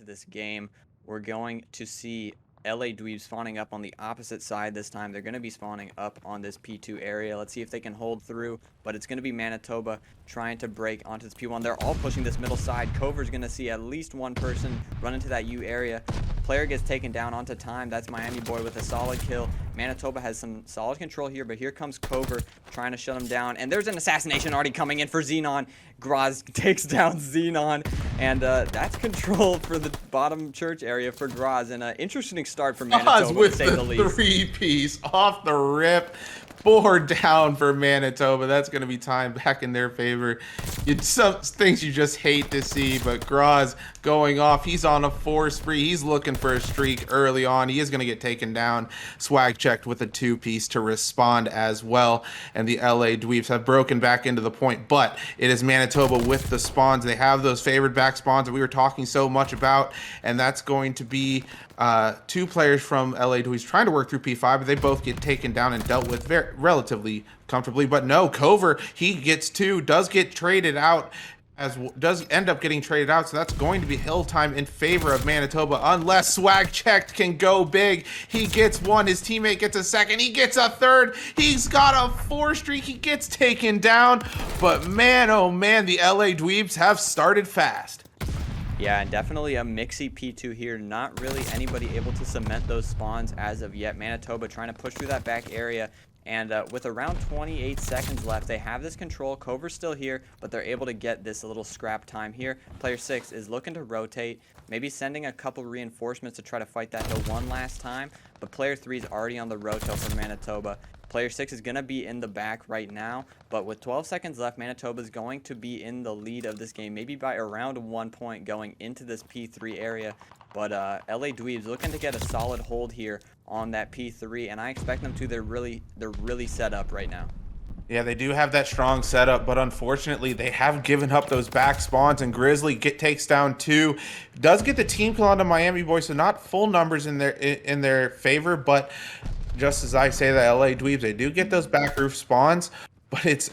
this game. We're going to see LA Dweebs spawning up on the opposite side this time. They're going to be spawning up on this P2 area. Let's see if they can hold through, but it's going to be Manitoba trying to break onto this P1. They're all pushing this middle side. Cover's going to see at least one person run into that U area. Player gets taken down onto time. That's Miami Boy with a solid kill. Manitoba has some solid control here, but here comes Cover trying to shut him down. And there's an assassination already coming in for Xenon. Graz takes down Xenon, and that's control for the bottom church area for Graz. And an interesting start for Manitoba, with to say the least. Three-piece off the rip. 4 down for Manitoba. That's going to be time back in their favor. It's some things you just hate to see, but Graz going off. He's on a 4 spree. He's looking for a streak early on. He is going to get taken down. Swag checked with a 2-piece to respond as well. And the LA Dweebs have broken back into the point, but it is Manitoba with the spawns. They have those favored back spawns that we were talking so much about, and that's going to be 2 players from LA Dweebs trying to work through P5, but they both get taken down and dealt with relatively comfortably. But no, Cover, he gets 2, does get traded out, does end up getting traded out, so that's going to be hill time in favor of Manitoba unless Swag checked can go big. He gets 1, his teammate gets a 2nd, he gets a 3rd, he's got a 4 streak, he gets taken down. But man, oh man, the LA Dweebs have started fast. Yeah, and definitely a mixy P2 here. Not really anybody able to cement those spawns as of yet. Manitoba trying to push through that back area. And with around 28 seconds left, they have this control. Cover's still here, but they're able to get this little scrap time here. Player 6 is looking to rotate, maybe sending a couple reinforcements to try to fight that hill one last time. But player 3 is already on the roto for Manitoba. Player 6 is going to be in the back right now, but with 12 seconds left, Manitoba is going to be in the lead of this game, maybe by around 1 point going into this P3 area. But LA Dweebs looking to get a solid hold here on that P3, and I expect them to. They're really set up right now. Yeah, they do have that strong setup, but unfortunately, they have given up those back spawns, and Grizzly takes down 2. Does get the team kill onto Miami Boy, so not full numbers in their favor, but just as I say, the LA Dweebs, they do get those back roof spawns, but it's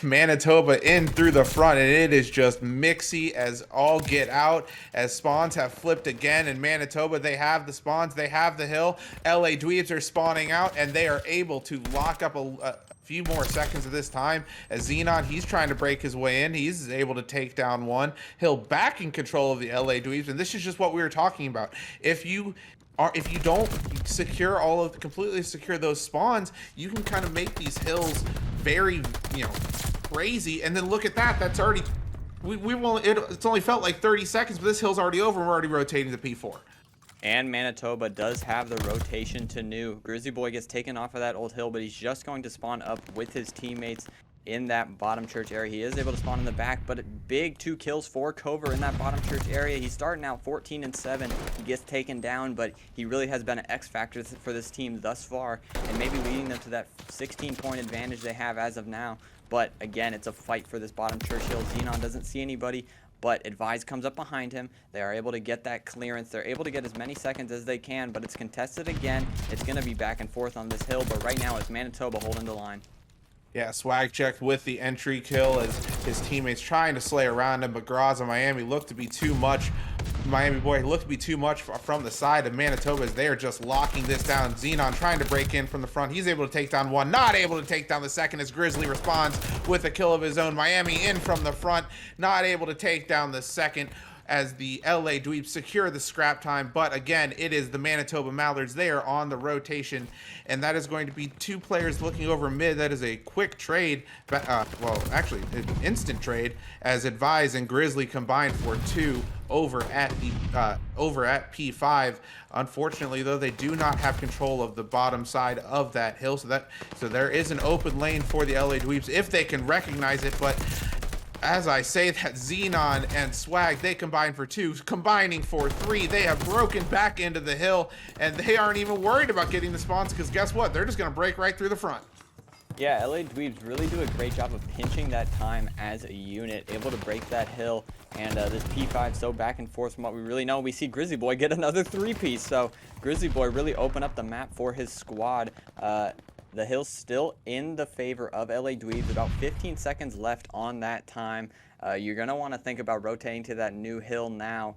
Manitoba in through the front, and it is just mixy as all get out, as spawns have flipped again. And Manitoba, they have the spawns, they have the hill. LA Dweebs are spawning out, and they are able to lock up a few more seconds of this time. As Xenon, he's trying to break his way in, he's able to take down 1. Hill back in control of the LA Dweebs, and this is just what we were talking about. If you don't completely secure those spawns, you can kind of make these hills very, crazy. And then look at that. That's already, it's only felt like 30 seconds, but this hill's already over and we're already rotating to P4. And Manitoba does have the rotation to new. Grizzly Boy gets taken off of that old hill, but he's just going to spawn up with his teammates in that bottom church area. He is able to spawn in the back, but big 2 kills for Cover in that bottom church area. He's starting out 14-7. He gets taken down, but he really has been an X factor for this team thus far, and maybe leading them to that 16-point advantage they have as of now. But again, it's a fight for this bottom church hill. Xenon doesn't see anybody, but Advise comes up behind him. They are able to get that clearance. They're able to get as many seconds as they can, but it's contested again. It's going to be back and forth on this hill, but right now it's Manitoba holding the line. Yeah, Swag checked with the entry kill as his teammates trying to slay around him, but Graz and Miami looked to be too much. Miami Boy looked to be too much from the side of Manitoba as they are just locking this down. Xenon trying to break in from the front. He's able to take down 1, not able to take down the 2nd as Grizzly responds with a kill of his own. Miami in from the front, not able to take down the 2nd. As the LA Dweebs secure the scrap time. But again, it is the Manitoba Mallards. They are on the rotation, and that is going to be 2 players looking over mid. That is a quick trade, well, actually, an instant trade, as Advise and Grizzly combined for 2 over at P5. Unfortunately, though, they do not have control of the bottom side of that hill, so there is an open lane for the LA Dweebs if they can recognize it. But as I say that, Xenon and Swag, they combine for 2, combining for 3. They have broken back into the hill, and they aren't even worried about getting the spawns, because guess what? They're just going to break right through the front. Yeah, LA Dweebs really do a great job of pinching that time as a unit, able to break that hill. And this P5 so back and forth from what we really know. We see Grizzly Boy get another 3-piece, so Grizzly Boy really open up the map for his squad. The hill's still in the favor of LA Dweebs. About 15 seconds left on that time. You're going to want to think about rotating to that new hill now.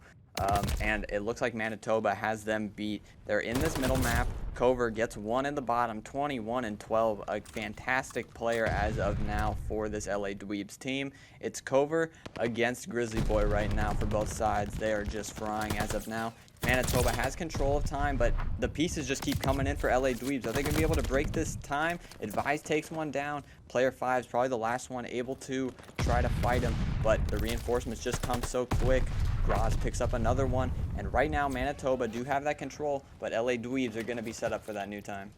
And it looks like Manitoba has them beat. They're in this middle map. Cover gets one in the bottom, 21-12. A fantastic player as of now for this LA Dweebs team. It's Cover against Grizzly Boy right now for both sides. They are just frying as of now. Manitoba has control of time, but the pieces just keep coming in for LA Dweebs. Are they going to be able to break this time? Advise takes one down. Player 5 is probably the last one able to try to fight him, but the reinforcements just come so quick. Graz picks up another one, and right now Manitoba do have that control, but LA Dweebs are going to be set up for that new time.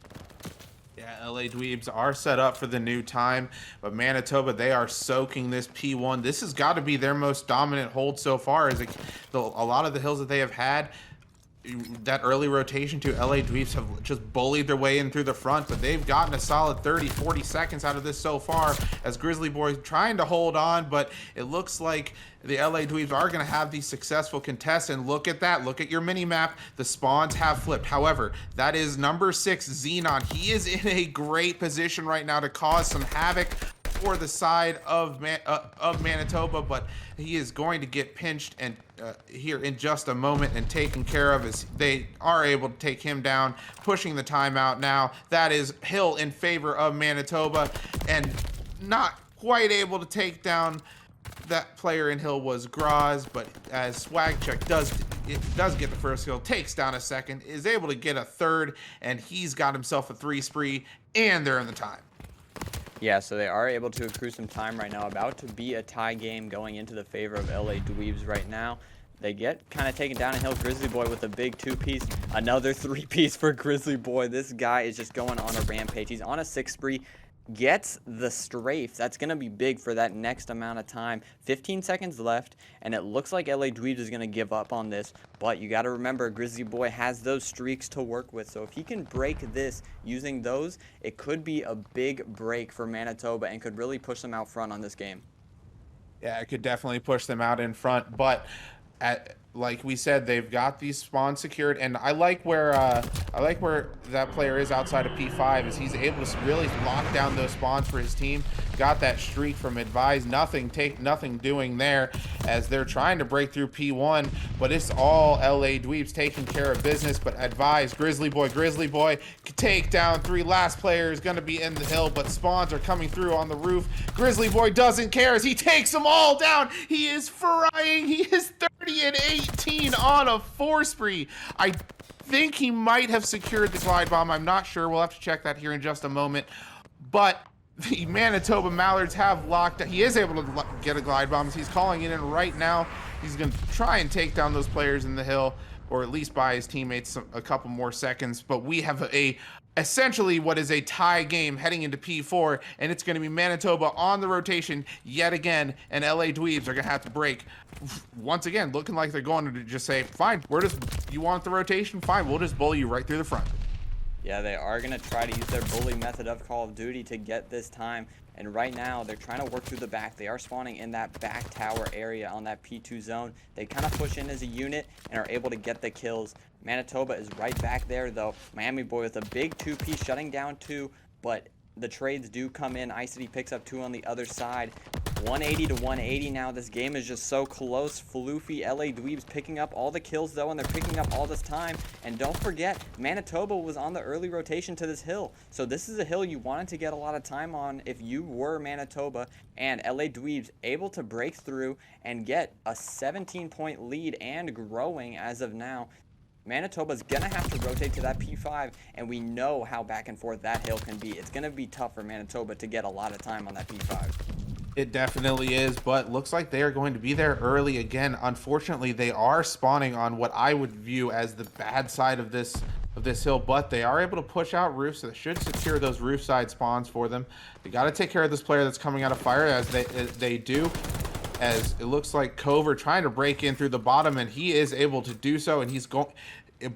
Yeah, LA Dweebs are set up for the new time, but Manitoba, they are soaking this P1. This has got to be their most dominant hold so far, as a lot of the hills that they have had, that early rotation to LA Dweebs have just bullied their way in through the front, but they've gotten a solid 30-40 seconds out of this so far, as Grizzly Boys trying to hold on, but it looks like the LA Dweebs are going to have these successful contests. And look at that, look at your mini map, the spawns have flipped. However, that is number 6 Xenon. He is in a great position right now to cause some havoc for the side of Manitoba, but he is going to get pinched and here in just a moment and taken care of, as they are able to take him down, pushing the timeout now. That is Hill in favor of Manitoba, and not quite able to take down that player in Hill was Graz, but as Swagcheck does get the first kill, takes down a second, is able to get a third, and he's got himself a 3 spree, and they're in the time. Yeah, so they are able to accrue some time right now. About to be a tie game going into the favor of LA Dweebs right now. They get kind of taken down a hill. Grizzly Boy with a big 2-piece. Another 3-piece for Grizzly Boy. This guy is just going on a rampage. He's on a 6 spree. Gets the strafe. That's going to be big for that next amount of time. 15 seconds left, and it looks like LA Dweebs is going to give up on this. But you got to remember, Grizzly Boy has those streaks to work with. So if he can break this using those, it could be a big break for Manitoba and could really push them out front on this game. Yeah, it could definitely push them out in front, but like we said, they've got these spawns secured, and I like where that player is outside of P5, is he's able to really lock down those spawns for his team. Got that streak from Advise, nothing doing there, as they're trying to break through P1, but it's all LA Dweebs taking care of business. But Advise, Grizzly Boy can take down 3. Last player is going to be in the hill, but spawns are coming through on the roof. Grizzly Boy doesn't care as he takes them all down. He is frying. He is 30-18 on a 4 spree. I think he might have secured the glide bomb. I'm not sure. We'll have to check that here in just a moment. But the Manitoba Mallards have locked. He is able to get a glide bomb. He's calling it in right now. He's going to try and take down those players in the hill, or at least buy his teammates a couple more seconds. But we have essentially what is a tie game heading into P4, and it's going to be Manitoba on the rotation yet again, and LA Dweebs are going to have to break once again, looking like they're going to just say, fine, you want the rotation? Fine, we'll just bully you right through the front. Yeah, they are going to try to use their bully method of Call of Duty to get this time. And right now, they're trying to work through the back. They are spawning in that back tower area on that P2 zone. They kind of push in as a unit and are able to get the kills. Manitoba is right back there, though. Miami Boy with a big 2-piece shutting down 2, but the trades do come in. Icity picks up 2 on the other side. 180-180 now. This game is just so close. Floofy LA Dweebs picking up all the kills, though, and they're picking up all this time. And don't forget, Manitoba was on the early rotation to this hill. So this is a hill you wanted to get a lot of time on if you were Manitoba. And LA Dweebs able to break through and get a 17-point lead and growing as of now. Manitoba's going to have to rotate to that P5, and we know how back and forth that hill can be. It's going to be tough for Manitoba to get a lot of time on that P5. It definitely is, but looks like they are going to be there early again. Unfortunately, they are spawning on what I would view as the bad side of this hill, but they are able to push out roofs, so they should secure those roof side spawns for them. They got to take care of this player that's coming out of fire, as they do. As it looks like Cover trying to break in through the bottom, and he is able to do so, and he's going,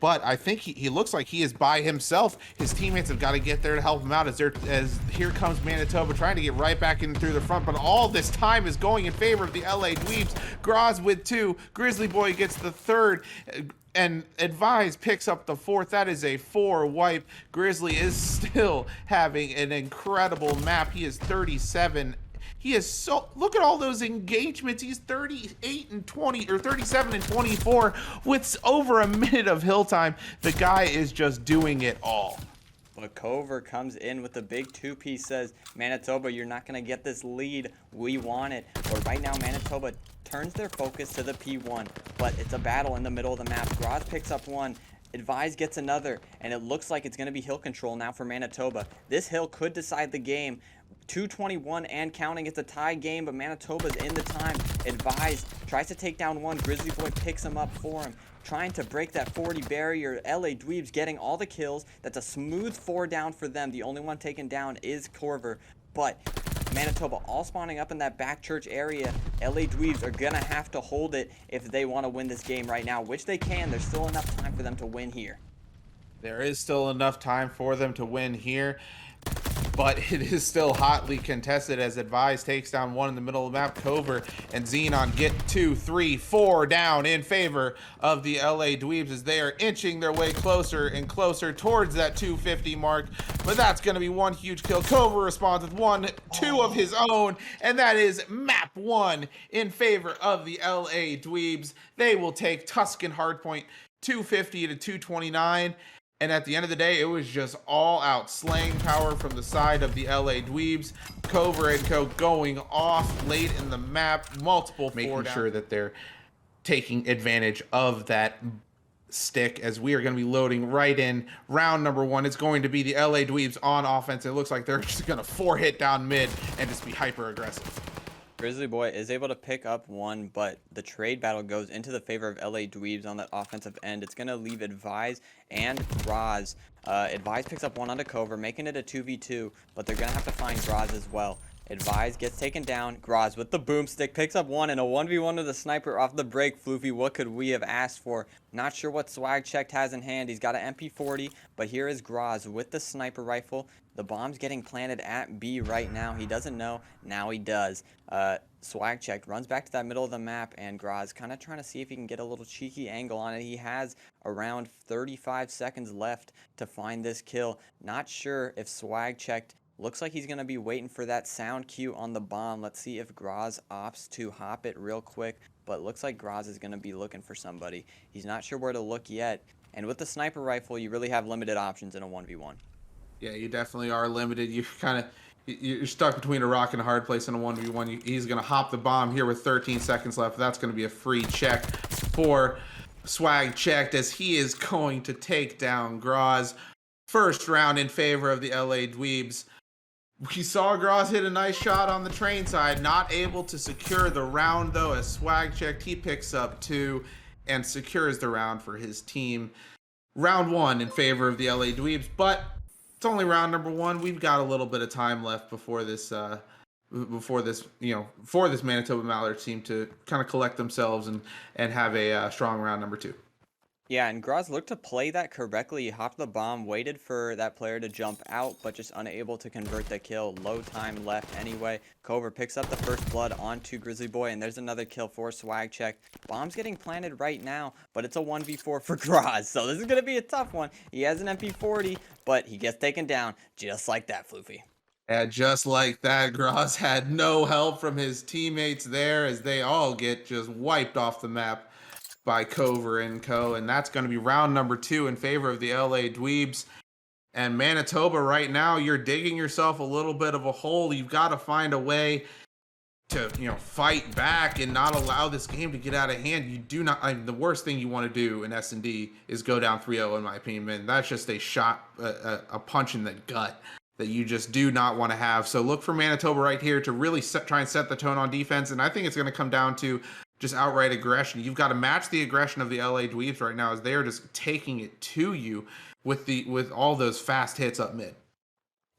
but I think he looks like he is by himself. His teammates have got to get there to help him out, as here comes Manitoba trying to get right back in through the front, but all this time is going in favor of the LA Dweebs. Graz with 2, Grizzly Boy gets the 3rd, and Advise picks up the 4th. That is a 4 wipe. Grizzly is still having an incredible map. He is 37 He is so, look at all those engagements. He's 38 and 20 or 37 and 24 with over a minute of hill time. The guy is just doing it all. But Cover comes in with the big two-piece, says, Manitoba, you're not going to get this lead. We want it. But right now, Manitoba turns their focus to the P1. But it's a battle in the middle of the map. Graz picks up one. Advise gets another. And it looks like it's going to be hill control now for Manitoba. This hill could decide the game. 2:21 and counting. It's a tie game, but Manitoba's in the time. Advise tries to take down one. Grizzly Boy picks him up for him. Trying to break that 40 barrier. LA Dweebs getting all the kills. That's a smooth 4 down for them. The only one taken down is Corver. But Manitoba all spawning up in that back church area. LA Dweebs are going to have to hold it if they want to win this game right now, which they can. There's still enough time for them to win here. There is still enough time for them to win here, but it is still hotly contested as Advise takes down one in the middle of the map. Cover and Xenon get 2, 3, 4 down in favor of the LA Dweebs as they are inching their way closer and closer towards that 250 mark. But that's going to be one huge kill. Cover responds with 1, 2 of his own, and that is map 1 in favor of the LA Dweebs. They will take Tuscan Hardpoint 250 to 229. And at the end of the day, it was just all out slaying power from the side of the LA Dweebs. Cover and Co going off late in the map, multiple making sure that they're taking advantage of that stick as we are going to be loading right in round number 1. It's going to be the LA Dweebs on offense. It looks like they're just going to 4-hit down mid and just be hyper aggressive. Grizzly Boy is able to pick up one, but the trade battle goes into the favor of LA Dweebs on that offensive end. It's going to leave Advise and Graz. Advise picks up one onto Cover, making it a 2v2, but they're going to have to find Graz as well. Advise gets taken down. Graz with the boomstick picks up one and a 1v1 with the sniper off the break. Floofy, what could we have asked for? Not sure what Swag Checked has in hand. He's got an MP40, but here is Graz with the sniper rifle. The bomb's getting planted at B right now. He doesn't know. Now he does. Swag Checked runs back to that middle of the map, and Graz kind of trying to see if he can get a little cheeky angle on it. He has around 35 seconds left to find this kill. Not sure if Swag Checked. Looks like he's going to be waiting for that sound cue on the bomb. Let's see if Graz opts to hop it real quick. But looks like Graz is going to be looking for somebody. He's not sure where to look yet. And with the sniper rifle, you really have limited options in a 1v1. Yeah, you definitely are limited. You're stuck between a rock and a hard place in a 1v1. He's going to hop the bomb here with 13 seconds left. That's going to be a free check for Swag Checked as he is going to take down Graz. First round in favor of the LA Dweebs. We saw Graz hit a nice shot on the train side, not able to secure the round though, as Swag Checked, he picks up 2 and secures the round for his team. Round 1 in favor of the LA Dweebs, but it's only round number 1. We've got a little bit of time left before this, for this Manitoba Mallards team to kind of collect themselves and have a strong round number 2. Yeah, and Graz looked to play that correctly. He hopped the bomb, waited for that player to jump out, but just unable to convert the kill. Low time left anyway. Cover picks up the first blood onto Grizzly Boy, and there's another kill for Swag Check. Bomb's getting planted right now, but it's a 1v4 for Graz, so this is going to be a tough one. He has an MP40, but he gets taken down just like that, Floofy. Yeah, just like that, Graz had no help from his teammates there as they all get just wiped off the map by Cover and Co. And that's going to be round number 2 in favor of the LA Dweebs. And Manitoba right now, you're digging yourself a little bit of a hole. You've got to find a way to, fight back and not allow this game to get out of hand. You do not, the worst thing you want to do in S&D is go down 3-0 in my opinion, man. That's just a shot, a punch in the gut that you just do not want to have. So look for Manitoba right here to really try and set the tone on defense. And I think it's going to come down to just outright aggression. You've got to match the aggression of the LA Dweebs right now as they are just taking it to you with all those fast hits up mid.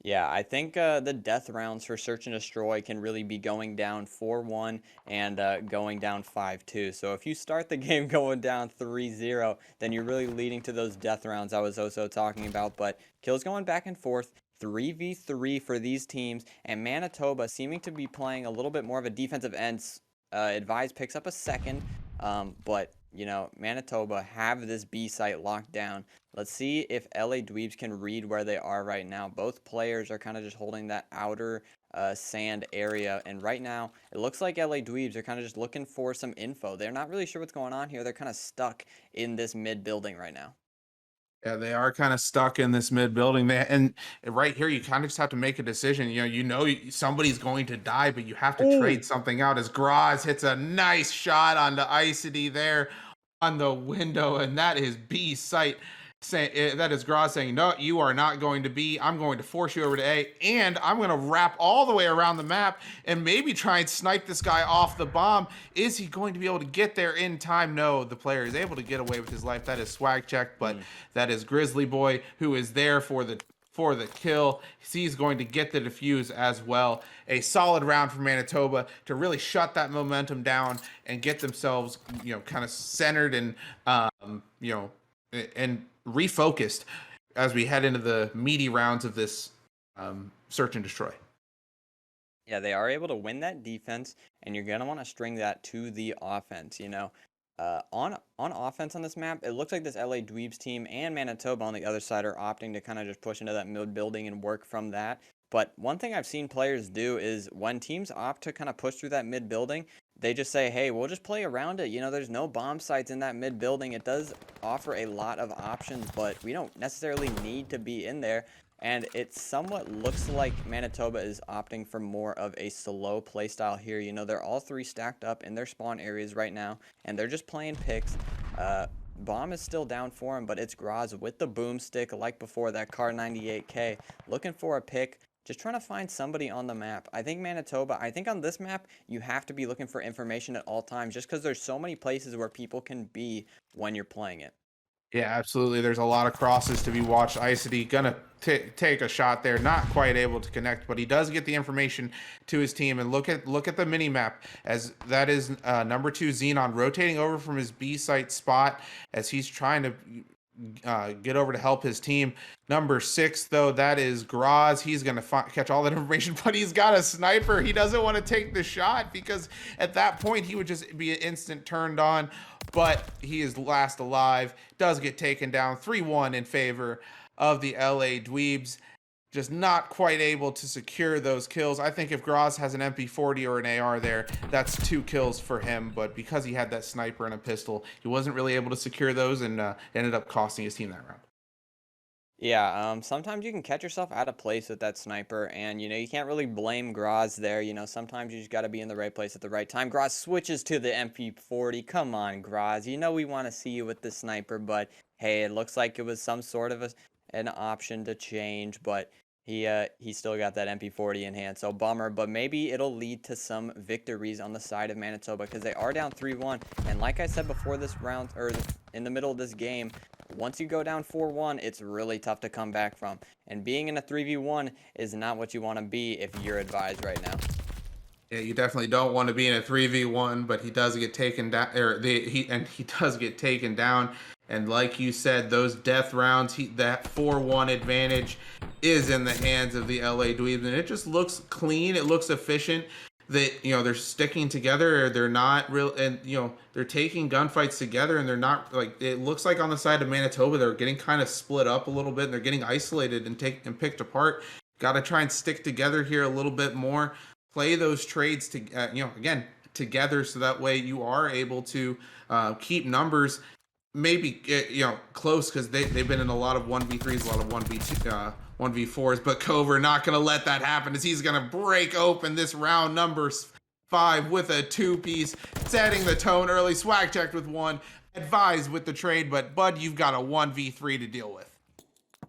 Yeah, I think the death rounds for Search and Destroy can really be going down 4-1 and going down 5-2. So if you start the game going down 3-0, then you're really leading to those death rounds I was also talking about. But kills going back and forth. 3v3 for these teams, and Manitoba seeming to be playing a little bit more of a defensive end. Advise picks up a second, but Manitoba have this B site locked down. Let's see if LA Dweebs can read where they are right now. Both players are kind of just holding that outer sand area. And right now, it looks like LA Dweebs are kind of just looking for some info. They're not really sure what's going on here. They're kind of stuck in this mid building right now. Yeah, they are kind of stuck in this mid building. And right here, you kind of just have to make a decision. Somebody's going to die, but you have to Oh, trade something out. As Graz hits a nice shot onto Icedy there on the window, and that is B sight. That is Graz saying, "No, you are not going to B. I'm going to force you over to A, and I'm going to wrap all the way around the map and maybe try and snipe this guy off the bomb. Is he going to be able to get there in time? No, the player is able to get away with his life. That is swag check, but that is Grizzly Boy who is there for the kill. He's going to get the defuse as well. A solid round for Manitoba to really shut that momentum down and get themselves, kind of centered and, and refocused as we head into the meaty rounds of this search and destroy. Yeah, they are able to win that defense, and you're gonna want to string that to the offense. On offense on this map, it looks like this LA Dweebs team and Manitoba on the other side are opting to kind of just push into that mid building and work from that. But one thing I've seen players do is when teams opt to kind of push through that mid building, they just say, "Hey, we'll just play around it." There's no bomb sites in that mid building. It does offer a lot of options, but we don't necessarily need to be in there. And it somewhat looks like Manitoba is opting for more of a slow playstyle here. They're all three stacked up in their spawn areas right now, and they're just playing picks. Bomb is still down for him, but it's Graz with the boomstick like before, that Car 98K, looking for a pick, just trying to find somebody on the map. I think on this map, you have to be looking for information at all times just because there's so many places where people can be when you're playing it. Yeah, absolutely. There's a lot of crosses to be watched. Icedy gonna take a shot there, not quite able to connect, but he does get the information to his team. And look at the mini map, as that is number 2 Xenon rotating over from his B site spot as he's trying to get over to help his team. Number 6, though, that is Graz. He's going to catch all that information, but he's got a sniper. He doesn't want to take the shot because at that point he would just be an instant turned on, but he is last alive. Does get taken down 3-1 in favor of the LA Dweebs. Just not quite able to secure those kills. I think if Graz has an MP40 or an AR there, that's 2 kills for him. But because he had that sniper and a pistol, he wasn't really able to secure those, and ended up costing his team that round. Yeah, sometimes you can catch yourself out of place with that sniper, and you can't really blame Graz there. Sometimes you just got to be in the right place at the right time. Graz switches to the MP40. Come on, Graz. We want to see you with the sniper, but hey, it looks like it was some sort of an option to change, but he still got that MP40 in hand, so bummer. But maybe it'll lead to some victories on the side of Manitoba because they are down 3-1, and like I said before this round, or in the middle of this game, once you go down 4-1, it's really tough to come back from. And being in a 3v1 is not what you want to be if you're advised right now. Yeah, you definitely don't want to be in a 3v1, but he does get taken down, he does get taken down. And like you said, those death rounds, that 4-1 advantage is in the hands of the LA Dweebs, and it just looks clean. It looks efficient. They're sticking together. They're not real, and they're taking gunfights together, and they're not like, it looks like on the side of Manitoba they're getting kind of split up a little bit, and they're getting isolated and picked apart. Got to try and stick together here a little bit more. Play those trades to again together, so that way you are able to keep numbers maybe close, because they've been in a lot of 1v3s, a lot of 1v4s, but Cover not going to let that happen, as he's going to break open this round number 5 with a 2-piece, setting the tone early. Swag checked with 1, advised with the trade, but Bud, you've got a 1v3 to deal with.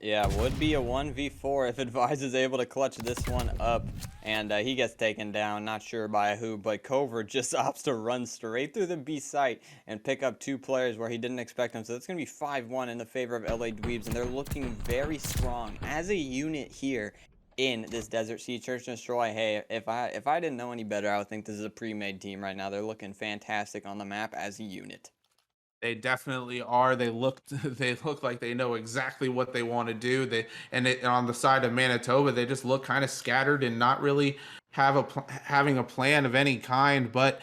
Yeah, would be a 1v4 if Advise is able to clutch this one up, and he gets taken down, not sure by who, but Cover just opts to run straight through the B site and pick up 2 players where he didn't expect them. So it's going to be 5-1 in the favor of LA Dweebs, and they're looking very strong as a unit here in this Desert Sea Search and Destroy. Hey, if I didn't know any better, I would think this is a pre-made team right now. They're looking fantastic on the map as a unit. They definitely are. They look like they know exactly what they want to do. And on the side of Manitoba, they just look kind of scattered and not really having a plan of any kind. But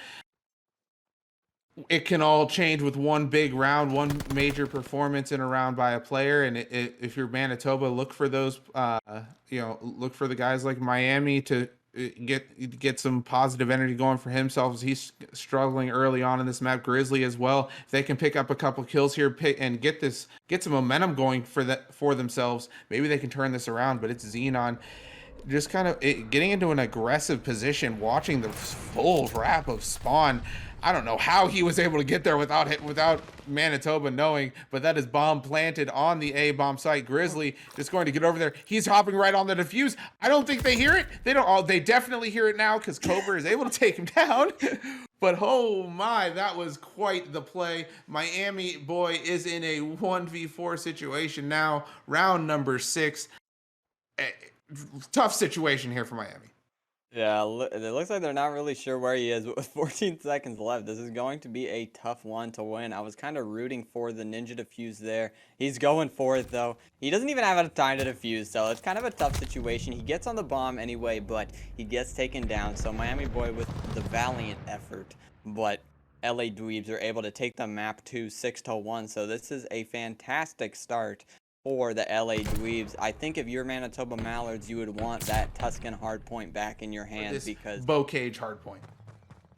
it can all change with one big round, one major performance in a round by a player. And if you're Manitoba, look for those, look for the guys like Miami to get some positive energy going for himself as he's struggling early on in this map. Grizzly as well. If they can pick up a couple kills here, and get some momentum going for themselves, maybe they can turn this around. But it's Xenon just kind of getting into an aggressive position, watching the full wrap of spawn. I don't know how he was able to get there without Manitoba knowing, but that is bomb planted on the A bomb site. Grizzly just going to get over there. He's hopping right on the defuse. I don't think they hear it. They don't. Oh, they definitely hear it now because Cobra is able to take him down. But oh my, that was quite the play. Miami boy is in a 1v4 situation now. Round number 6. Tough situation here for Miami. Yeah, it looks like they're not really sure where he is, but with 14 seconds left, this is going to be a tough one to win. I was kind of rooting for the Ninja defuse there. He's going for it, though. He doesn't even have enough time to defuse, so it's kind of a tough situation. He gets on the bomb anyway, but he gets taken down, so Miami boy with the valiant effort, but LA Dweebs are able to take the map to 6-1, so this is a fantastic start for the LA Dweebs. I think if you're Manitoba Mallards, you would want that Tuscan hardpoint back in your hands because Bocage hardpoint.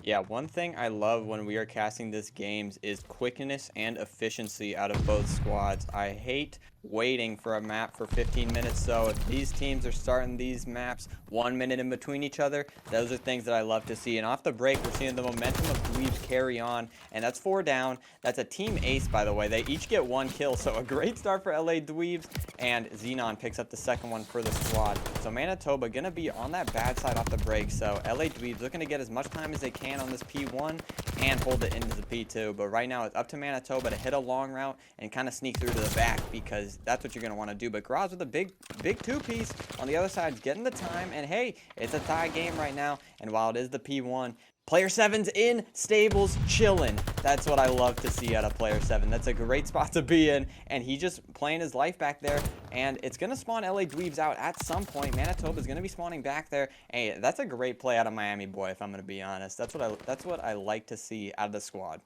Yeah, one thing I love when we are casting this games is quickness and efficiency out of both squads. I hate waiting for a map for 15 minutes, so if these teams are starting these maps 1 minute in between each other, those are things that I love to see. And off the break, we're seeing the momentum of Dweebs carry on, and that's 4 down. That's a team ace, by the way. They each get 1 kill, so a great start for LA Dweebs, and Xenon picks up the second one for the squad. So Manitoba gonna be on that bad side off the break, so LA Dweebs looking to get as much time as they can on this P1 and hold it into the P2. But right now, it's up to Manitoba to hit a long route and kind of sneak through to the back because that's what you're going to want to do. But Graz with a big 2-piece on the other side is getting the time. And hey, it's a tie game right now. And while it is the P1, Player 7's in stables chilling. That's what I love to see out of Player 7. That's a great spot to be in. And he just playing his life back there. And it's going to spawn LA Dweebs out at some point. Manitoba's going to be spawning back there. Hey, that's a great play out of Miami boy, if I'm going to be honest. That's what I like to see out of the squad.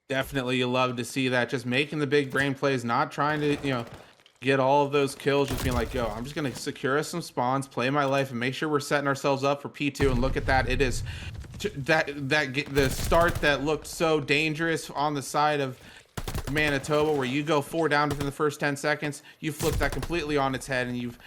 Definitely, you love to see that. Just making the big brain plays, not trying to, get all of those kills, just being like, yo, I'm just going to secure us some spawns, play my life, and make sure we're setting ourselves up for P2. And look at that. It is the start that looked so dangerous on the side of Manitoba, where you go 4 down within the first 10 seconds, you flip that completely on its head, and you've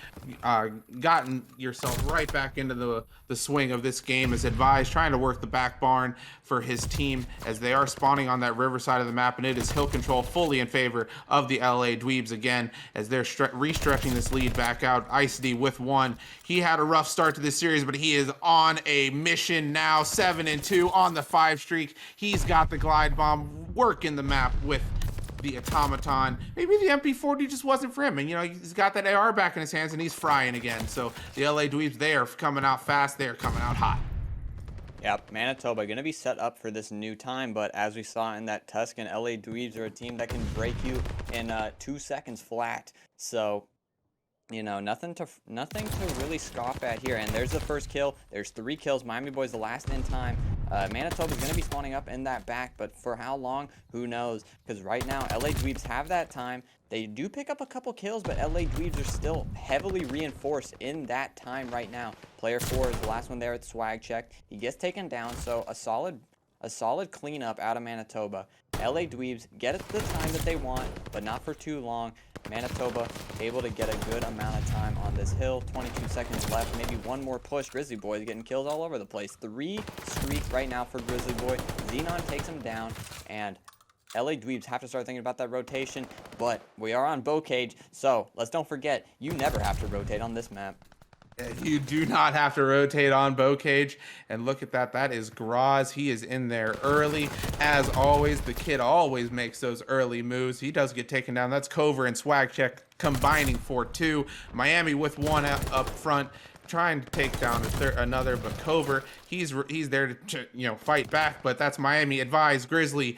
gotten yourself right back into the swing of this game as advised, trying to work the back barn for his team as they are spawning on that river side of the map, and it is hill control fully in favor of the LA Dweebs again as they're restretching this lead back out. Ice D with 1. He had a rough start to this series, but he is on a mission now. 7-2 on the 5 streak. He's got the glide bomb, working the map with the automaton. Maybe the MP40 just wasn't for him, and he's got that AR back in his hands and he's frying again. So the LA Dweebs, they are coming out fast, they are coming out hot. Yep, Manitoba going to be set up for this new time, but as we saw in that Tuscan, LA Dweebs are a team that can break you in 2 seconds flat. So nothing to really scoff at here. And there's the first kill. There's 3 kills. Miami boys the last in time. Manitoba's going to be spawning up in that back, but for how long, who knows? Because right now, LA Dweebs have that time. They do pick up a couple kills, but LA Dweebs are still heavily reinforced in that time right now. Player 4 is the last one there at swag check. He gets taken down, so a solid cleanup out of Manitoba. LA Dweebs get the time that they want, but not for too long. Manitoba able to get a good amount of time on this hill. 22 seconds left, maybe one more push. Grizzly Boy's getting kills all over the place. 3 streaks right now for Grizzly Boy. Xenon takes him down, and LA Dweebs have to start thinking about that rotation, but we are on Bocage, so let's don't forget, you never have to rotate on this map. You do not have to rotate on Bocage. And look at that. That is Graz. He is in there early. As always, the kid always makes those early moves. He does get taken down. That's Cover and Swag Check combining for 2. Miami with 1 up front, trying to take down another, but Cover, he's there to fight back. But that's Miami. Advise Grizzly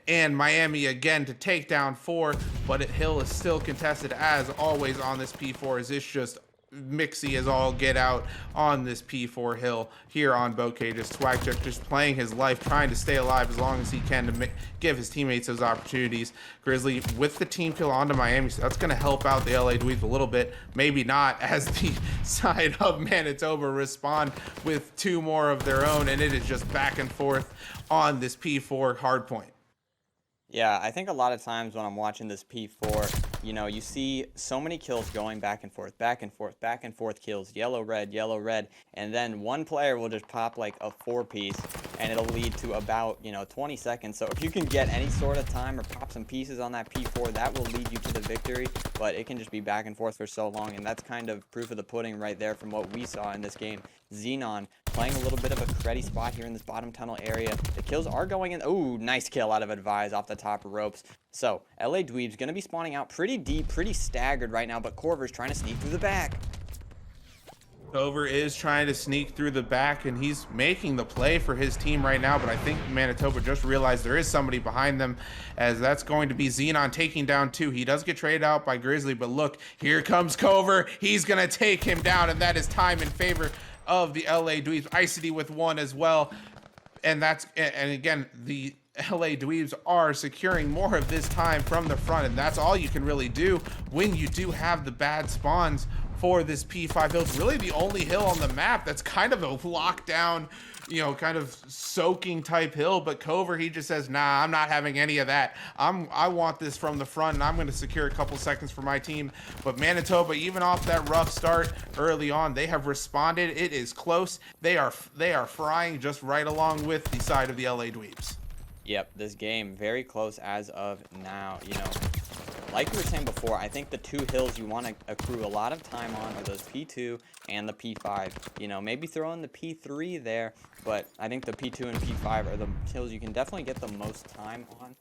and Miami again to take down 4. But Hill is still contested as always on this P4. Is this just mixy as all get out on this P4 hill here on Bocages. Swagcheck just playing his life, trying to stay alive as long as he can to give his teammates those opportunities. Grizzly with the team kill onto Miami, so that's going to help out the LA Dweebs a little bit. Maybe not, as the side of Manitoba respond with 2 more of their own, and it is just back and forth on this P4 hardpoint. Yeah, I think a lot of times when I'm watching this P4, you know, you see so many kills going back and forth, back and forth, back and forth kills, yellow, red, and then one player will just pop like a 4-piece, and it'll lead to about, you know, 20 seconds. So if you can get any sort of time or pop some pieces on that P4, that will lead you to the victory, but it can just be back and forth for so long, and that's kind of proof of the pudding right there from what we saw in this game. Xenon playing a little bit of a cruddy spot here in this bottom tunnel area. The kills are going in. Ooh, nice kill out of Advise off the top ropes. So, LA Dweebs going to be spawning out pretty deep, pretty staggered right now, but Corver's trying to sneak through the back. Corver is trying to sneak through the back, and he's making the play for his team right now, but I think Manitoba just realized there is somebody behind them, as that's going to be Xenon taking down 2. He does get traded out by Grizzly, but look, here comes Corver. He's going to take him down, and that is time in favor of the LA Dweebs. Icedy with 1 as well, and again, the LA Dweebs are securing more of this time from the front, and that's all you can really do when you do have the bad spawns for this P5 hill. It's really the only hill on the map that's kind of a lockdown, you know, kind of soaking type hill, but Corver, he just says, nah, I'm not having any of that. I want this from the front, and I'm going to secure a couple seconds for my team. But Manitoba, even off that rough start early on, they have responded. It is close. They are frying just right along with the side of the LA Dweebs. Yep, this game very close as of now. You know, like we were saying before, I think the 2 hills you want to accrue a lot of time on are those P2 and the P5. You know, maybe throw in the P3 there, but I think the P2 and P5 are the hills you can definitely get the most time on.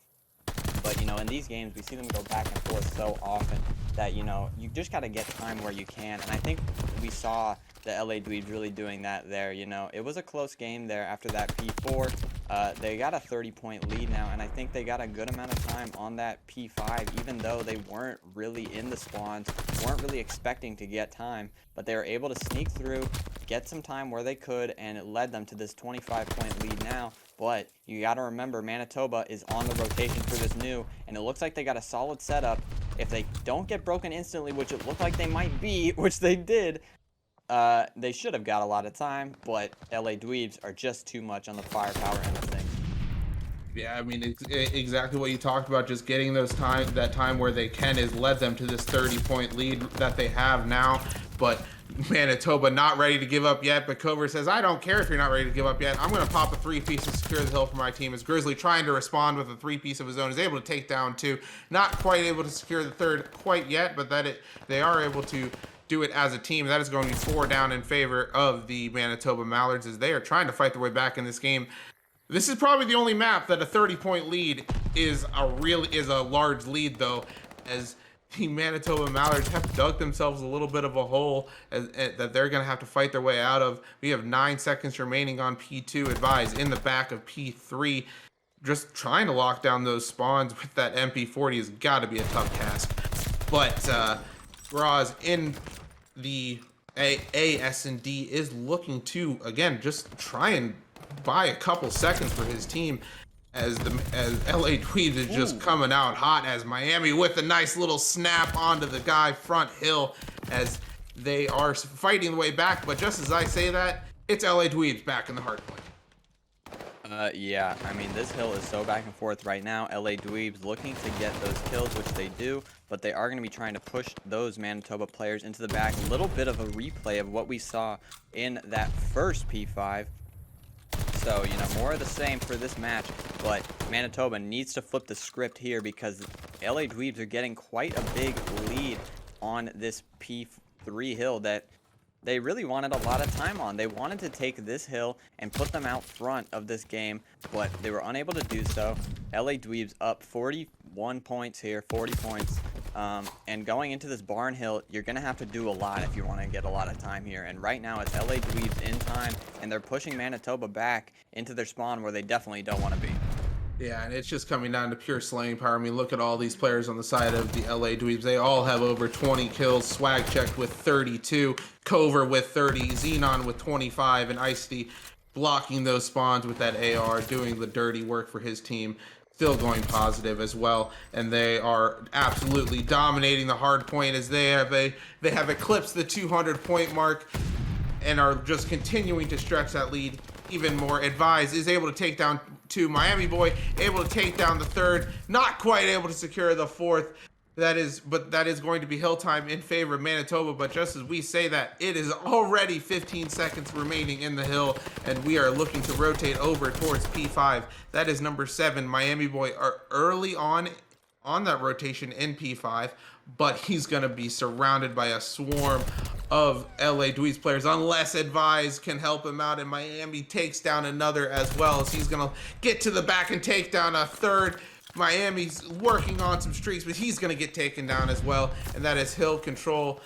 But, you know, in these games, we see them go back and forth so often that, you know, you just got to get time where you can. And I think we saw the LA Dweebs really doing that there. You know, it was a close game there after that P4. They got a 30-point lead now, and I think they got a good amount of time on that P5, even though they weren't really in the spawns, weren't really expecting to get time, but they were able to sneak through, get some time where they could, and it led them to this 25-point lead now. But you got to remember, Manitoba is on the rotation for this new, and it looks like they got a solid setup. If they don't get broken instantly, which it looked like they might be, which they did, they should have got a lot of time, but LA Dweebs are just too much on the firepower end of things. Yeah, I mean, exactly what you talked about, just getting that time where they can has led them to this 30-point lead that they have now. But Manitoba not ready to give up yet, but Corver says, I don't care if you're not ready to give up yet. I'm going to pop a 3-piece to secure the hill for my team. As Grizzly trying to respond with a 3-piece of his own is able to take down 2. Not quite able to secure the 3rd quite yet, but they are able to do it as a team. That is going to be 4 down in favor of the Manitoba Mallards, as they are trying to fight their way back in this game. This is probably the only map that a 30-point lead is a large lead, though, as the Manitoba Mallards have dug themselves a little bit of a hole that they're going to have to fight their way out of. We have 9 seconds remaining on P2. Advise in the back of P3. Just trying to lock down those spawns with that MP40 has got to be a tough task. But Graz in the AS&D is looking to, again, just try and buy a couple seconds for his team, as LA Dweebs is just coming out hot, as Miami with a nice little snap onto the guy front hill as they are fighting the way back. But just as I say that, it's LA Dweebs back in the hard point. Yeah, I mean, this hill is so back and forth right now. LA Dweebs looking to get those kills, which they do, but they are going to be trying to push those Manitoba players into the back. A little bit of a replay of what we saw in that first P5. So, you know, more of the same for this match, but Manitoba needs to flip the script here because LA Dweebs are getting quite a big lead on this P3 hill that they really wanted a lot of time on. They wanted to take this hill and put them out front of this game, but they were unable to do so. LA Dweebs up 41 points here, 40 points. And going into this barn hill, you're going to have to do a lot if you want to get a lot of time here. And right now, it's LA Dweebs in time, and they're pushing Manitoba back into their spawn where they definitely don't want to be. Yeah, and it's just coming down to pure slaying power. I mean, look at all these players on the side of the LA Dweebs. They all have over 20 kills. Swag checked with 32, Cover with 30, Xenon with 25, and Icy blocking those spawns with that AR, doing the dirty work for his team. Still going positive as well, and they are absolutely dominating the hard point as they have eclipsed the 200 point mark and are just continuing to stretch that lead even more. Advise is able to take down two. Miami Boy able to take down the third. Not quite able to secure the fourth. That is going to be hill time in favor of Manitoba. But just as we say that, it is already 15 seconds remaining in the hill, and we are looking to rotate over towards P5. That is number 7. Miami Boy are early on that rotation in P5, but he's going to be surrounded by a swarm of LA Dweebs players unless Advise can help him out, and Miami takes down another as well as he's going to get to the back and take down a third. Miami's working on some streaks, but he's going to get taken down as well, and that is hill control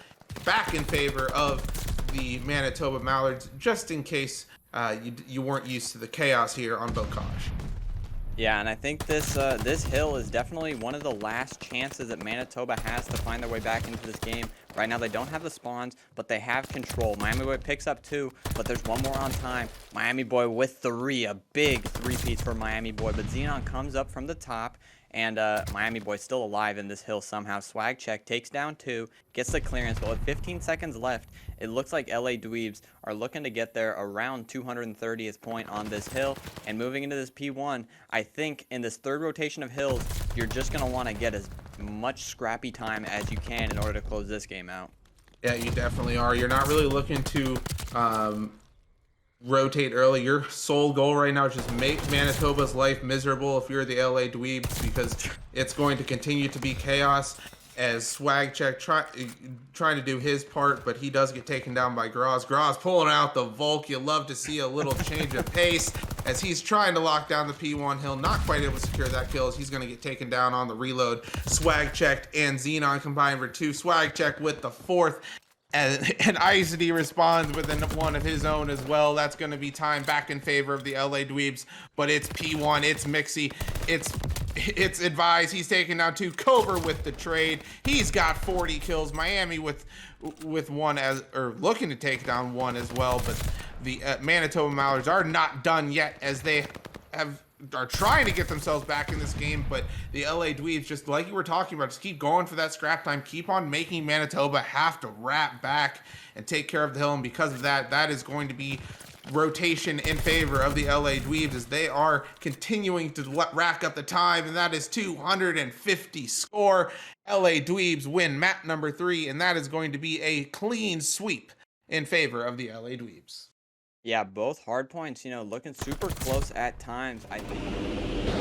back in favor of the Manitoba Mallards, just in case you weren't used to the chaos here on Bocage. Yeah, and I think this hill is definitely one of the last chances that Manitoba has to find their way back into this game. Right now, they don't have the spawns, but they have control. Miami Boy picks up 2, but there's one more on time. Miami Boy with 3, a big 3-piece for Miami Boy, but Xenon comes up from the top, and Miami Boy's still alive in this hill somehow. Swag check, takes down 2, gets the clearance, but with 15 seconds left, it looks like LA Dweebs are looking to get there around 230th point on this hill. And moving into this P1, I think in this third rotation of hills, you're just going to want to get as much scrappy time as you can in order to close this game out. Yeah, you definitely are. You're not really looking to rotate early. Your sole goal right now is just make Manitoba's life miserable if you're the LA Dweebs, because it's going to continue to be chaos as Swag Check trying to do his part, but he does get taken down by Graz. Graz pulling out the Volk. You love to see a little change of pace as he's trying to lock down the P1 hill. Not quite able to secure that kill as he's going to get taken down on the reload. Swag Checked and Xenon combined for 2. Swag Check with the 4th. And Icy responds with one of his own as well. That's going to be time back in favor of the LA Dweebs. But it's P1, it's Mixie, it's Advise. He's taking down 2. Cover with the trade. He's got 40 kills. Miami with 1 or looking to take down 1 as well. But the Manitoba Mallards are not done yet as they are trying to get themselves back in this game, but the LA Dweebs, just like you were talking about, just keep going for that scrap time, keep on making Manitoba have to wrap back and take care of the hill, and because of that, that is going to be rotation in favor of the LA Dweebs as they are continuing to rack up the time, and that is 250 score. LA Dweebs win map number 3, and that is going to be a clean sweep in favor of the LA Dweebs. Yeah, both hard points, looking super close at times, I think.